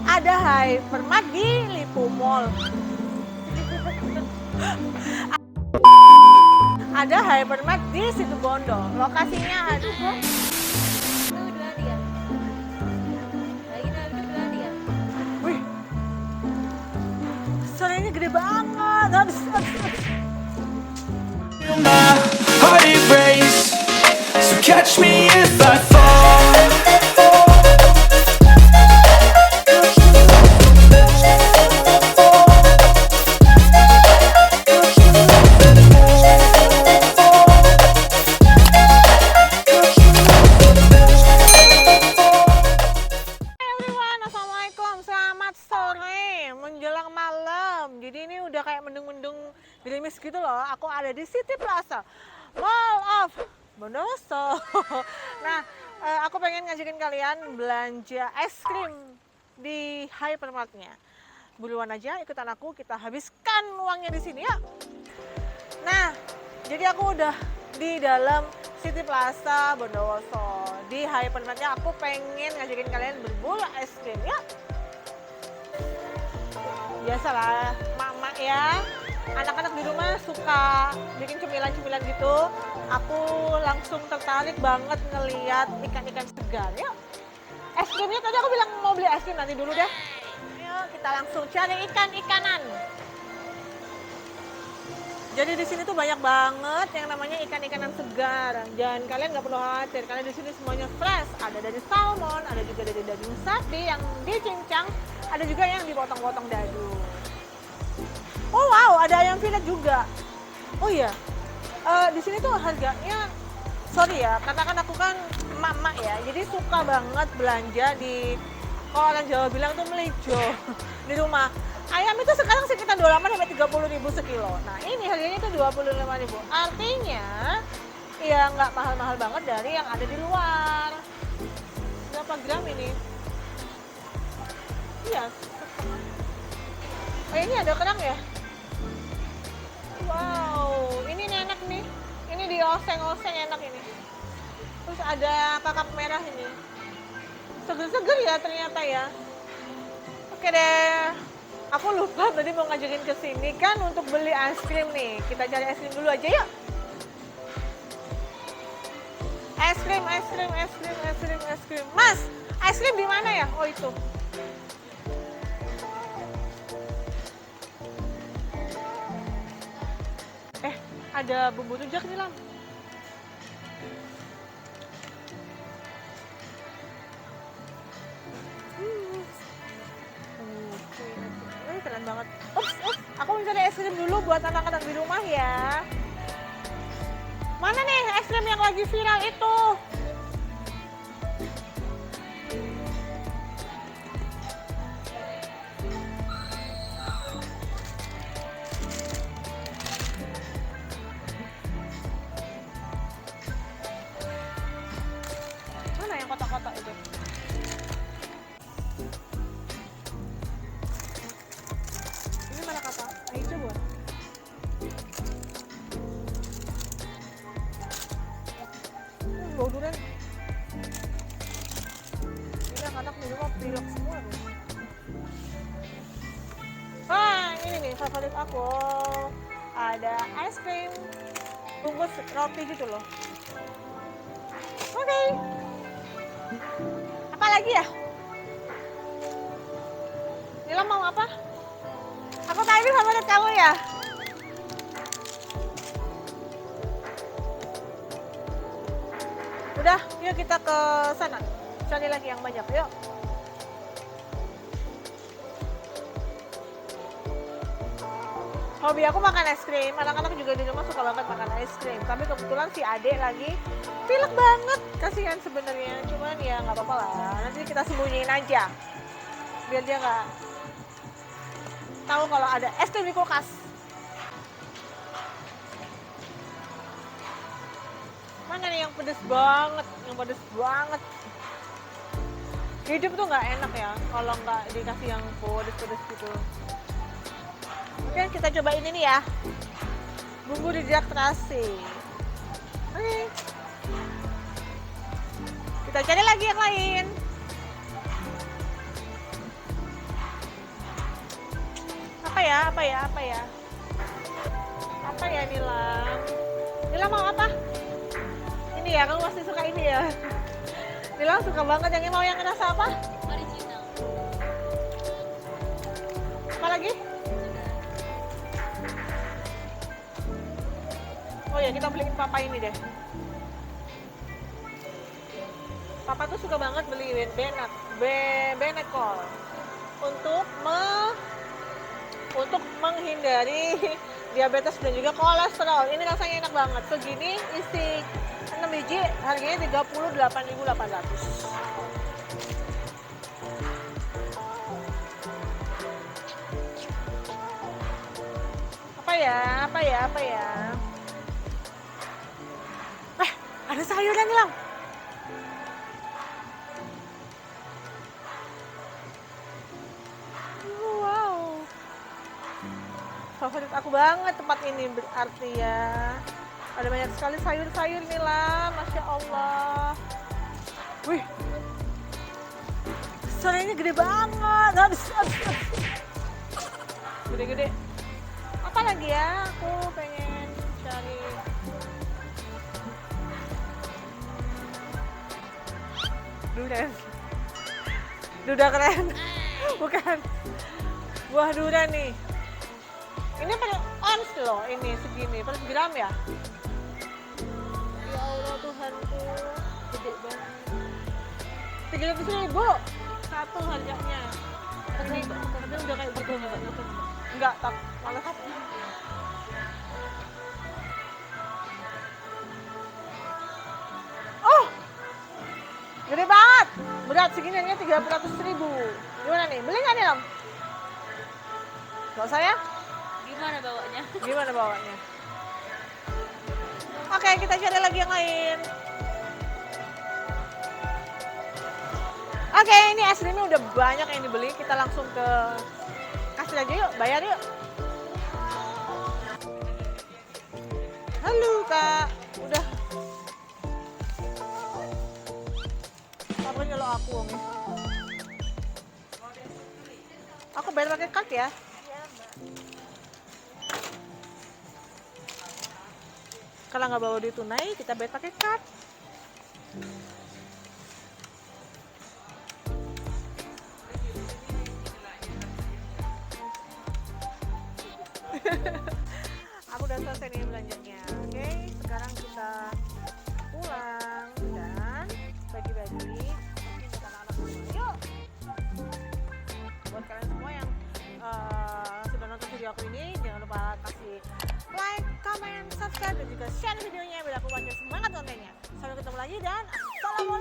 Ada Hypermart di Lipo Mall. Ada Hypermart di Situbondo. Lokasinya aduh kok. Wih. Suaranya gede banget. My heart it race, so catch me if I fall. Everyone, assalamualaikum, selamat sore menjelang malam. Jadi ini udah kayak mendung-mendung gerimis gitu loh. Aku ada di City Plaza Mall of Bondowoso. Nah, aku pengen ngajakin kalian belanja es krim di hypermartnya. Buruan aja, ikutan aku, kita habiskan uangnya di sini ya. Nah, jadi aku udah di dalam City Plaza Bondowoso. Di hypermartnya aku pengen ngajakin kalian berburu es krim ya. Biasalah, mak-mak ya. Anak-anak di rumah suka bikin cemilan-cemilan gitu. Aku langsung tertarik banget ngeliat ikan-ikan segar ya. Es krimnya tadi aku bilang mau beli es krim, nanti dulu deh. Ayo kita langsung cari ikan-ikanan. Jadi di sini tuh banyak banget yang namanya ikan-ikanan segar. Dan kalian nggak perlu khawatir karena di sini semuanya fresh. Ada dari salmon, ada juga dari daging sapi yang dicincang, ada juga yang dipotong-potong dadu. Oh wow, ada ayam fillet juga. Oh iya, di sini tuh harganya, sorry ya, katakan aku kan emak-emak ya, jadi suka banget belanja di, kalau orang Jawa bilang tuh melijo di rumah. Ayam itu sekarang sekitar 28 sampai 30.000 sekilo. Nah ini harganya itu 25.000. Artinya ya nggak mahal-mahal banget dari yang ada di luar. Berapa gram ini? Iya, setengah. Oh ini ada kerang ya? Wow, ini enak nih. Ini dioseng-oseng enak ini. Terus ada kakap merah ini. Seger-seger ya ternyata ya. Oke deh. Aku lupa tadi mau ngajakin ke sini kan untuk beli es krim nih. Kita cari es krim dulu aja yuk. Es krim, es krim, es krim, es krim, es krim. Mas, es krim di mana ya? Oh itu. Ada bumbu rujak nih Lam. Keren banget. Ups, aku mencari es krim dulu buat anak-anak di rumah ya. Mana nih es krim yang lagi viral itu? Mana yang kotak-kotak itu? Ini mana kata? Ayo coba. Bau durian. Ini anak-anak di rumah pilek semua nih. Ini nih favorit aku. Ada es krim bungkus roti gitu loh. Oke. Apa lagi ya? Nila mau apa? Apakah ini favorit kamu ya? Udah, yuk kita ke sana. Cari lagi yang banyak, yuk. Hobi aku makan es krim, anak-anak juga di rumah suka banget makan es krim. Tapi kebetulan si adek lagi pilek banget, kasihan sebenarnya. Cuman ya nggak apa-apa lah, nanti kita sembunyiin aja. Biar dia nggak tahu kalau ada es krim di kulkas. Mana nih yang pedes banget, yang pedes banget. Hidup tuh nggak enak ya kalau nggak dikasih yang pedes-pedes gitu. Oke, kita cobain ini ya. Bumbu rujak terasi. Oke. Kita cari lagi yang lain. Apa ya? Apa ya Nilam? Nilam mau apa? Ini ya, kamu pasti suka ini ya. Nilam suka banget yang ini, mau yang rasa apa? Original. Apa lagi? Oh ya, kita beliin papa ini deh. Papa tuh suka banget beliin Benekol untuk menghindari diabetes dan juga kolesterol. Ini rasanya enak banget. Segini isi 6 biji, harganya 38.800. Apa ya? Ada sayuran nih, Lam. Wow. Favorit aku banget tempat ini berarti ya. Ada banyak sekali sayur-sayur nih lah, Masya Allah. Wih, sayurnya gede banget. Habis. Gede-gede. Apa lagi ya? Aku pengen cari. Duda keren. Bukan. Buah duda nih. Ini per ons loh, ini segini, per gram ya? Ya Allah Tuhanku, gede banget. 300.000 satu harganya. Tapi udah kayak gitu enggak, tak malas. Oh, gede banget. Berat segininya 300.000. Gimana nih? Beli nggak nih, Lam? Gak usah ya? Gimana bawanya? Oke, kita cari lagi yang lain. Oke, ini es krimnya udah banyak yang dibeli. Kita langsung ke kasir aja yuk, bayar yuk. Halo Kak, udah. Papa nyelo aku nih. Aku bayar pakai kartu ya. Kalau nggak bawa duit tunai, kita bayar pakai card. Aku udah selesai nih belanjanya. Oke, sekarang kita pulang dan bagi-bagi buat anak-anak dulu. Yuk. Buat kalian semua yang sudah nonton video aku ini, jangan lupa kasih like, comment, subscribe, dan juga share videonya biar aku makin semangat kontennya. Sampai ketemu lagi dan assalamualaikum.